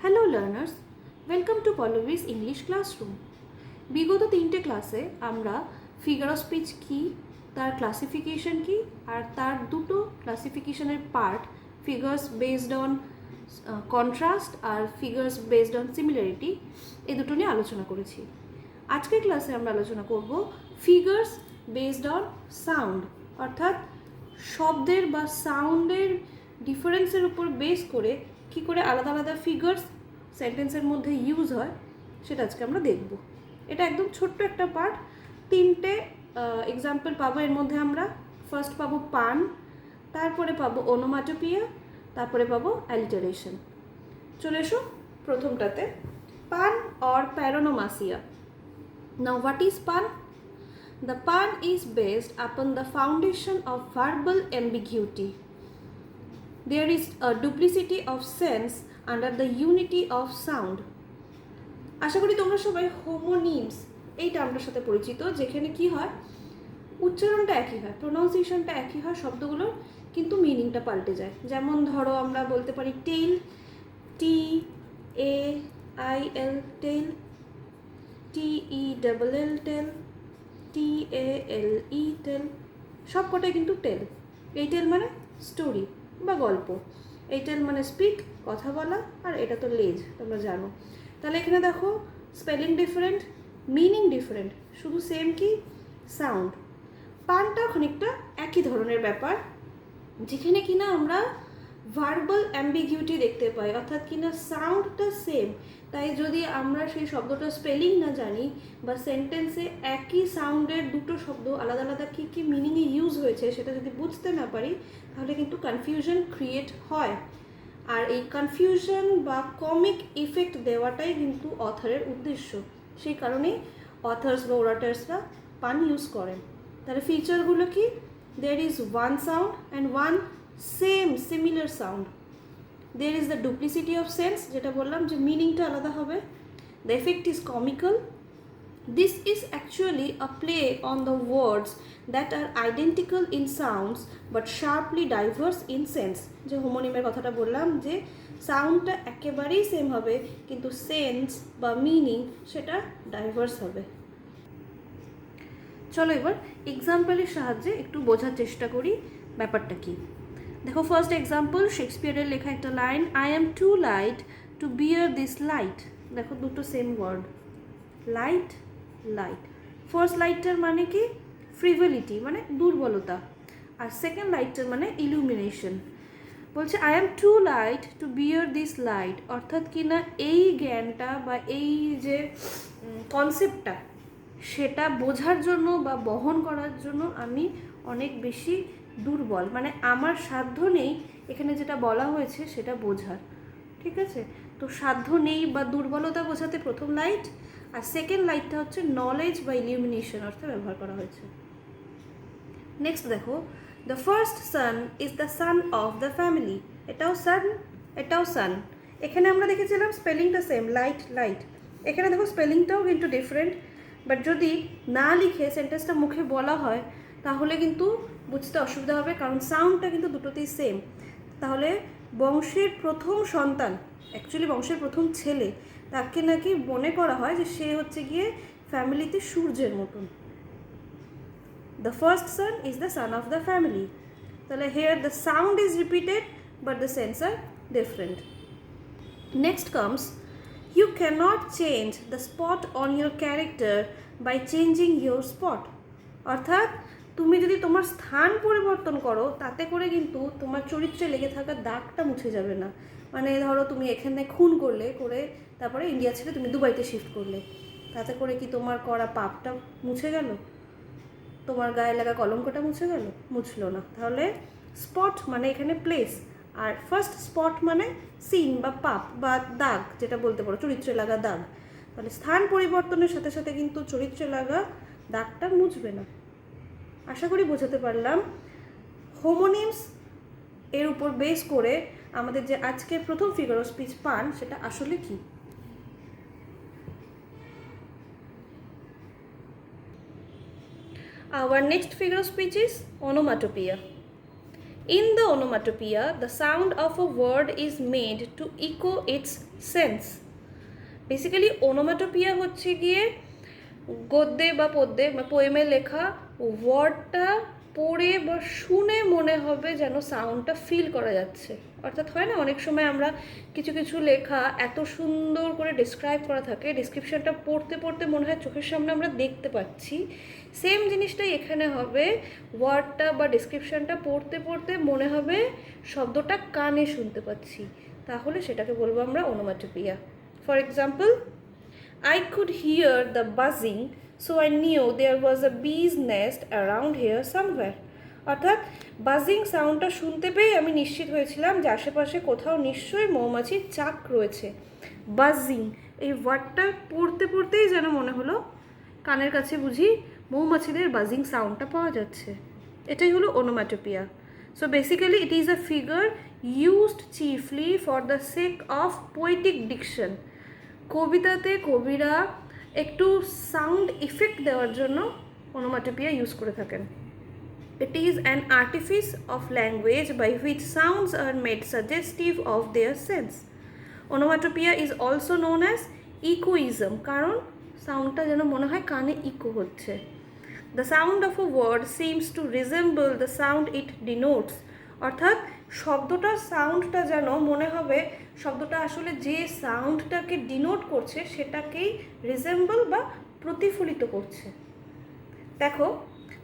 Hello learners, welcome to Pallavi's English classroom. বিগত 3টে ক্লাসে আমরা ফিগার অফ স্পিচ কী, তার ক্লাসিফিকেশন কী, আর তার দুটো ক্লাসিফিকেশনের part figures based on contrast আর ফিগার্স বেসড অন সিমিলারিটি, এই দুটো নিয়ে আলোচনা করেছি। আজকের ক্লাসে আমরা আলোচনা করব ফিগার্স বেসড অন সাউন্ড, অর্থাৎ শব্দের বা সাউন্ডের ডিফারেন্সের উপর বেস করে কী করে আলাদা আলাদা ফিগার্স সেন্টেন্সের মধ্যে ইউজ হয় সেটা আজকে আমরা দেখব। এটা একদম ছোট্ট একটা পার্ট, 3টে এক্সাম্পল পাবো এর মধ্যে। আমরা ফার্স্ট পাবো পান, তারপরে পাবো ওনোমাটোপিয়া, তারপরে পাবো অ্যালিটারেশন। চলে এসো প্রথমটাতে, পান or প্যারোনোমাসিয়া। Now what is pun? The pun is based upon the foundation of verbal ambiguity. There is a duplicity of sense under the unity of sound. আশা করি তোমরা সবাই হোমোনিমস এই টার্মটার সাথে পরিচিত, যেখানে কি হয়, উচ্চারণটা একই হয়, প্রোনাউন্সিয়েশনটা একই হয়, শব্দগুলোর কিন্তু মিনিংটা পাল্টে যায়। যেমন ধরো আমরা বলতে পারি টেইল, TAIL টেইল, TELL টেল, TALE টেল, সব কটাই কিন্তু টেল। এই টেল মানে স্টোরি বা গল্প, এই টেল মানে স্পিক কথা বলা, আর এটা তো লেজ, তোমরা জানো। তাহলে এখানে দেখো স্পেলিং ডিফারেন্ট, মিনিং ডিফারেন্ট, শুধু সেম কি সাউন্ড। পানটা খানিকটা একই ধরনের ব্যাপার, যেখানে কিনা আমরা ভার্বাল অ্যাম্বিগিউটি দেখতে পাই, অর্থাৎ কিনা সাউন্ডটা সেম, তাই যদি আমরা সেই শব্দটা স্পেলিং না জানি বা সেন্টেন্সে একই সাউন্ডের দুটো শব্দ আলাদা আলাদা কী কী মিনিংয়ে ইউজ হয়েছে সেটা যদি বুঝতে না পারি, তাহলে কিন্তু কনফিউশন ক্রিয়েট হয়। আর এই কনফিউশন বা কমিক ইফেক্ট দেওয়াটাই কিন্তু অথারের উদ্দেশ্য, সেই কারণেই অথার্স বা ওরাটার্সরা পান ইউজ করেন। তাহলে ফিচারগুলো কি? there is one sound and one same similar sound. There is the duplicity of sense, যেটা বললাম যে মিনিংটা আলাদা হবে। The effect is comical. This is actually a play on the words that are identical in sounds but sharply diverse in sense. যে হোমোনিমের কথাটা বললাম, যে সাউন্ডটা একেবারেই সেম হবে কিন্তু সেন্স বা মিনিং সেটা ডাইভার্স হবে। চলো এবার এক্সাম্পলের সাহায্যে একটু বোঝার চেষ্টা করি ব্যাপারটা কি। দেখো ফার্স্ট এক্সাম্পল, শেক্সপিয়ারের লেখা একটা line, I am two light to bear this light. দেখো দুটো same word, light light. First লাইটটার মানে কি? ফ্রিভলিটি মানে দুর্বলতা, আর সেকেন্ড লাইটটার মানে ইলুমিনেশন। বলছে I am two light to bear this light, অর্থাৎ কি না এই জ্ঞানটা বা এই যে কনসেপ্টটা সেটা বোঝার জন্য বা বহন করার জন্য আমি অনেক বেশি দুর্বল, মানে আমার সাধ্য নেই এখানে যেটা বলা হয়েছে সেটা বোঝার। ঠিক আছে, তো সাধ্য নেই বা দুর্বলতা বোঝাতে প্রথম লাইট, আর সেকেন্ড লাইটটা হচ্ছে নলেজ বা ইলিউমিনেশন অর্থে ব্যবহার করা হয়েছে। নেক্সট দেখো, the first son is the San of the family. এটাও সান, এটাও সান। এখানে আমরা দেখেছিলাম স্পেলিংটা সেম, লাইট লাইট। এখানে দেখো স্পেলিংটাও কিন্তু ডিফারেন্ট, বাট যদি না লিখে সেন্টেন্সটা মুখে বলা হয় তাহলে কিন্তু বুঝতে অসুবিধা হবে, কারণ সাউন্ডটা কিন্তু দুটোতেই সেম। তাহলে বংশের প্রথম সন্তান, অ্যাকচুয়ালি বংশের প্রথম ছেলে, তাকে নাকি মনে করা হয় যে সে হচ্ছে গিয়ে ফ্যামিলিতে সূর্যের মতন। The first son is the San of the family. তাহলে here the sound is repeated but the sense are different. Next comes, you cannot change the spot on your character by changing your spot. অর্থাৎ তুমি যদি তোমার স্থান পরিবর্তন করো তাতে করে কিন্তু তোমার চরিত্রে লেগে থাকা দাগটা মুছে যাবে না। মানে ধরো তুমি এখানে খুন করলে, করে তারপরে ইন্ডিয়া ছেড়ে তুমি দুবাইতে শিফট করলে, তাতে করে কি তোমার করা পাপটা মুছে গেল? তোমার গায়ে লাগা কলঙ্কটা মুছে গেল? মুছলো না। তাহলে স্পট মানে এখানে প্লেস, আর ফার্স্ট স্পট মানে সিন বা পাপ বা দাগ, যেটা বলতে পারো চরিত্রে লাগা দাগ। তাহলে স্থান পরিবর্তনের সাথে সাথে কিন্তু চরিত্রে লাগা দাগটা মুছবে না। আশা করি বোঝাতে পারলাম। হোমোনিমস এর উপর বেস করে আমাদের যে আজকের প্রথম ফিগার অফ স্পিচ পান, সেটা আসলে কি। Our next figure of speech is onomatopoeia. In the onomatopoeia, the sound of a word is made to echo its sense. Basically onomatopoeia হচ্ছে গিয়ে গদ্যে বা পদ্যে বা পোয়েমে লেখা ওয়ার্ডটা পড়ে বা শুনে মনে হবে যেন সাউন্ডটা ফিল করা যাচ্ছে। অর্থাৎ হয় না অনেক সময় আমরা কিছু কিছু লেখা এত সুন্দর করে ডিসক্রাইব করা থাকে, ডিসক্রিপশনটা পড়তে পড়তে মনে হয় চোখের সামনে আমরা দেখতে পাচ্ছি। সেম জিনিসটাই এখানে হবে, ওয়ার্ডটা বা ডিসক্রিপশনটা পড়তে পড়তে মনে হবে শব্দটা কানে শুনতে পাচ্ছি, তাহলে সেটাকে বলবো আমরা ওনোমাটোপিয়া। For example, I could hear the buzzing, so I knew there was a bee's nest around here somewhere. অর্থাৎ বাজিং সাউন্ডটা শুনতে পেয়ে আমি নিশ্চিত হয়েছিলাম যে আশেপাশে কোথাও নিশ্চয়ই মৌমাছির চাক রয়েছে। বাজিং এই ওয়ার্ডটা পড়তে পড়তেই যেন মনে হলো কানের কাছে বুঝি মৌমাছিদের বাজিং সাউন্ডটা পাওয়া যাচ্ছে। এটাই হলো ওনোমাটোপিয়া। So basically it is a figure used chiefly for the sake of poetic diction. কবিতাতে কবিরা একটু সাউন্ড ইফেক্ট দেওয়ার জন্য ওনোমাটোপিয়া ইউজ করে থাকেন। It is an artifice of language by which sounds are made suggestive of their sense. Onomatopoeia is also known as echoism কারণ সাউন্ডটা যেন মনে হয় কানে ইকো হচ্ছে। The sound of a word seems to resemble the sound it denotes. অর্থাৎ শব্দটার সাউন্ডটা যেন মনে হবে শব্দটা আসলে যে সাউন্ডটাকে ডিনোট করছে সেটাকেই রিজেম্বল বা প্রতিফলিত করছে। দেখো,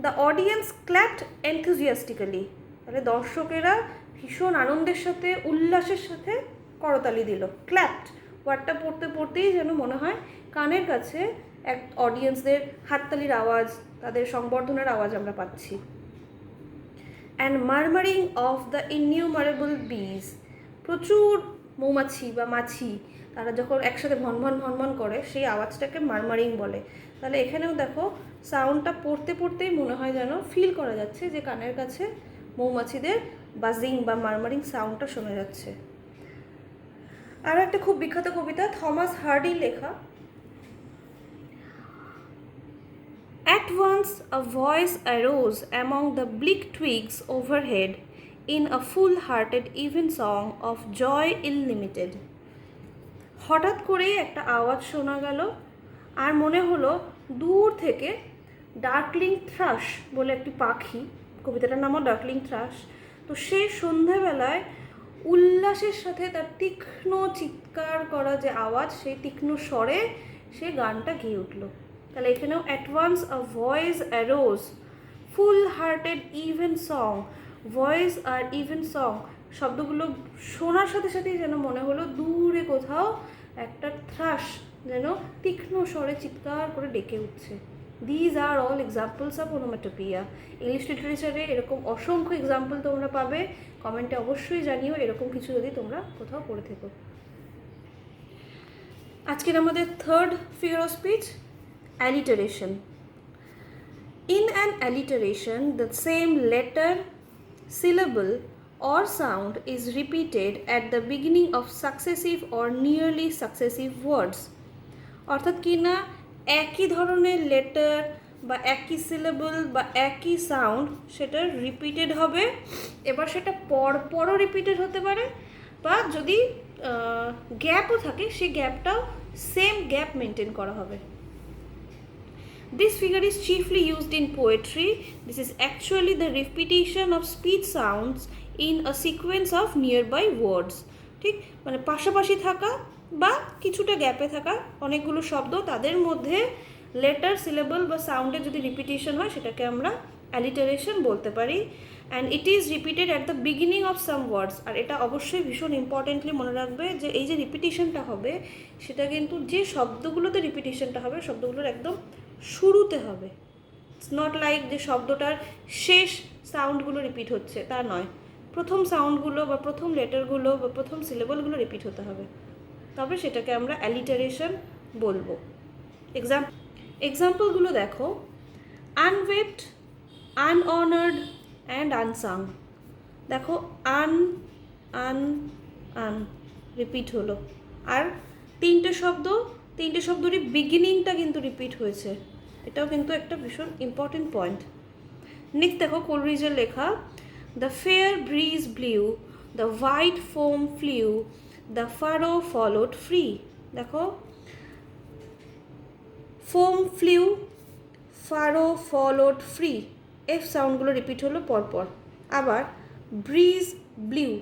দ্য অডিয়েন্স ক্ল্যাপড এনথুজিয়াস্টিক্যালি, তাহলে দর্শকেরা ভীষণ আনন্দের সাথে উল্লাসের সাথে করতালি দিল। ক্ল্যাপড ওয়ার্ডটা পড়তে পড়তেই যেন মনে হয় কানের কাছে এক অডিয়েন্সদের হাততালির আওয়াজ, তাদের সংবর্ধনার আওয়াজ আমরা পাচ্ছি। অ্যান্ড মারমারিং অফ দ্য ইননিউমারেবল বিজ, প্রচুর মৌমাছি বা মাছি তারা যখন একসাথে ভনভন ভনভন করে সেই আওয়াজটাকে মারমারিং বলে। তাহলে এখানেও দেখো সাউন্ডটা পড়তে পড়তেই মনে হয় যেন ফিল করা যাচ্ছে যে কানের কাছে মৌমাছিদের বাজিং বা মারমারিং সাউন্ডটা শোনা যাচ্ছে। আর একটা খুব বিখ্যাত কবিতা থমাস হার্ডি লেখা, At once a voice arose among the bleak twigs overhead in a full-hearted evensong of joy illimited. হঠাৎ করেই একটা আওয়াজ শোনা গেল আর মনে হলো দূর থেকে ডার্কলিং থ্রাশ বলে একটি পাখি, কবিতাটার নামও ডার্কলিং থ্রাশ, তো সেই সন্ধ্যাবেলায় উল্লাসের সাথে তার তীক্ষ্ণ চিৎকার করা যে আওয়াজ, সেই তীক্ষ্ণ স্বরে সে গানটা গেয়ে উঠল। তাহলে এখানেও at once a voice arose, full hearted evensong, voice আর ইভেন সং শব্দগুলো শোনার সাথে সাথেই যেন মনে হলো দূরে কোথাও একটা থ্রাশ যেন তীক্ষ্ণ স্বরে চিৎকার করে ডেকে উঠছে। These are all examples of onomatopoeia. English লিটারেচারে এরকম অসংখ্য এক্সাম্পল তোমরা পাবে, কমেন্টে অবশ্যই জানিও এরকম কিছু যদি তোমরা কোথাও পড়ে থেকো। আজকের আমাদের third figure of speech, alliteration. In an alliteration, the same letter, syllable or sound is repeated at the beginning of successive or nearly successive words. অর্থাৎ কি না একই ধরনের লেটার বা একই সিলেবল বা একই সাউন্ড সেটা রিপিটেড হবে, এবার সেটা পরও রিপিটেড হতে পারে বা যদি গ্যাপও থাকে সেই গ্যাপটাও সেম গ্যাপ মেনটেন করা হবে। This figure is chiefly used in poetry. This is actually the repetition of speech sounds in a sequence of nearby words. ঠিক মানে পাশাপাশি থাকা বা কিছুটা গ্যাপে থাকা অনেকগুলো শব্দ, তাদের মধ্যে লেটার, সিলেবল বা সাউন্ডের যদি রিপিটিশন হয় সেটাকে আমরা অ্যালিটারেশন বলতে পারি। And it is repeated at the beginning of some words. আর এটা অবশ্যই ভীষণ ইম্পর্টেন্টলি মনে রাখবে যে এই যে রিপিটিশনটা হবে সেটা কিন্তু যে শব্দগুলোতে রিপিটিশনটা হবে শব্দগুলোর একদম শুরুতে হবে। ইটস নট লাইক যে শব্দটার শেষ সাউন্ডগুলো রিপিট হচ্ছে, তা নয়। প্রথম সাউন্ডগুলো বা প্রথম লেটারগুলো বা প্রথম সিলেবলগুলো রিপিট হতে হবে, তবে সেটাকে আমরা অ্যালিটারেশন বলবো। এক্সাম্পলগুলো দেখো, আনওয়েপড, আনঅনার্ড অ্যান্ড আনসাং। দেখো আন রিপিট হলো, আর তিনটে শব্দরই বিগিনিংটা কিন্তু রিপিট হয়েছে, এটাও কিন্তু একটা ভীষণ ইম্পর্টেন্ট পয়েন্ট। নেক্সট দেখো কোলরিজের লেখা, The fair breeze blew, the white foam flew, the furrow followed free. দেখো, foam flew, furrow followed free, F সাউন্ডগুলো রিপিট হলো পরপর। আবার ব্রিজ ব্লিউ,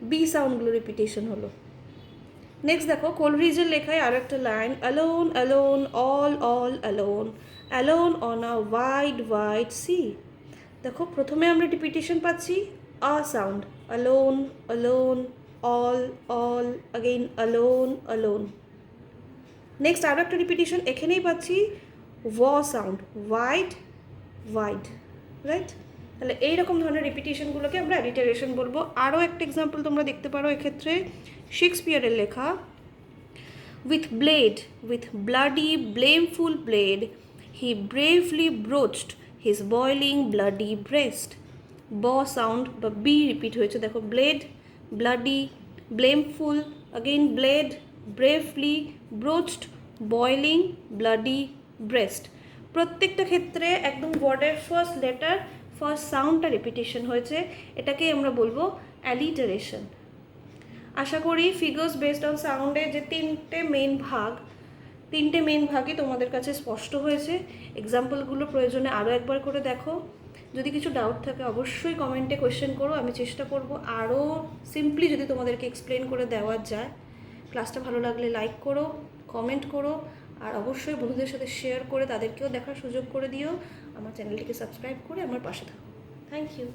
বি সাউন্ডগুলো রিপিটেশন হলো। নেক্সট দেখো কোলরিজের লেখায় আরও একটা line, alone alone all alone, alone on a wide wide sea. দেখো প্রথমে আমরা রিপিটেশন পাচ্ছি a sound, alone alone all again alone alone. Next আরও একটা রিপিটেশন এখানেই পাচ্ছি ওয় সাউন্ড, ওয়াইড ওয়াইড, রাইট? তাহলে এইরকম ধরনের রিপিটেশনগুলোকে আমরা অ্যালিটারেশন বলবো। আরও একটা এক্সাম্পল তোমরা দেখতে পারো এক্ষেত্রে শেক্সপিয়ারের লেখা, with blade, with bloody blameful blade, he bravely broached his boiling bloody breast. ব সাউন্ড বা বি রিপিট হয়েছে, দেখো blade, bloody, blameful, again blade, bravely, broached, boiling, bloody, breast. প্রত্যেকটা ক্ষেত্রে একদম ওয়ার্ডের ফার্স্ট লেটার ফার্স্ট সাউন্ডটা রিপিটেশন হয়েছে, এটাকেই আমরা বলবো অ্যালিটারেশন। আশা করি ফিগার্স বেসড অন সাউন্ডের যে তিনটে মেন ভাগই তোমাদের কাছে স্পষ্ট হয়েছে। এক্সাম্পলগুলো প্রয়োজনে আরও একবার করে দেখো। যদি কিছু ডাউট থাকে অবশ্যই কমেন্টে কোয়েশ্চেন করো, আমি চেষ্টা করব আরও সিম্পলি যদি তোমাদেরকে এক্সপ্লেন করে দেওয়া যায়। ক্লাসটা ভালো লাগলে লাইক করো, কমেন্ট করো, আর অবশ্যই বন্ধুদের সাথে শেয়ার করে তাদেরকেও দেখার সুযোগ করে দিও। আমার চ্যানেলটিকে সাবস্ক্রাইব করে আমার পাশে থাকো। Thank you.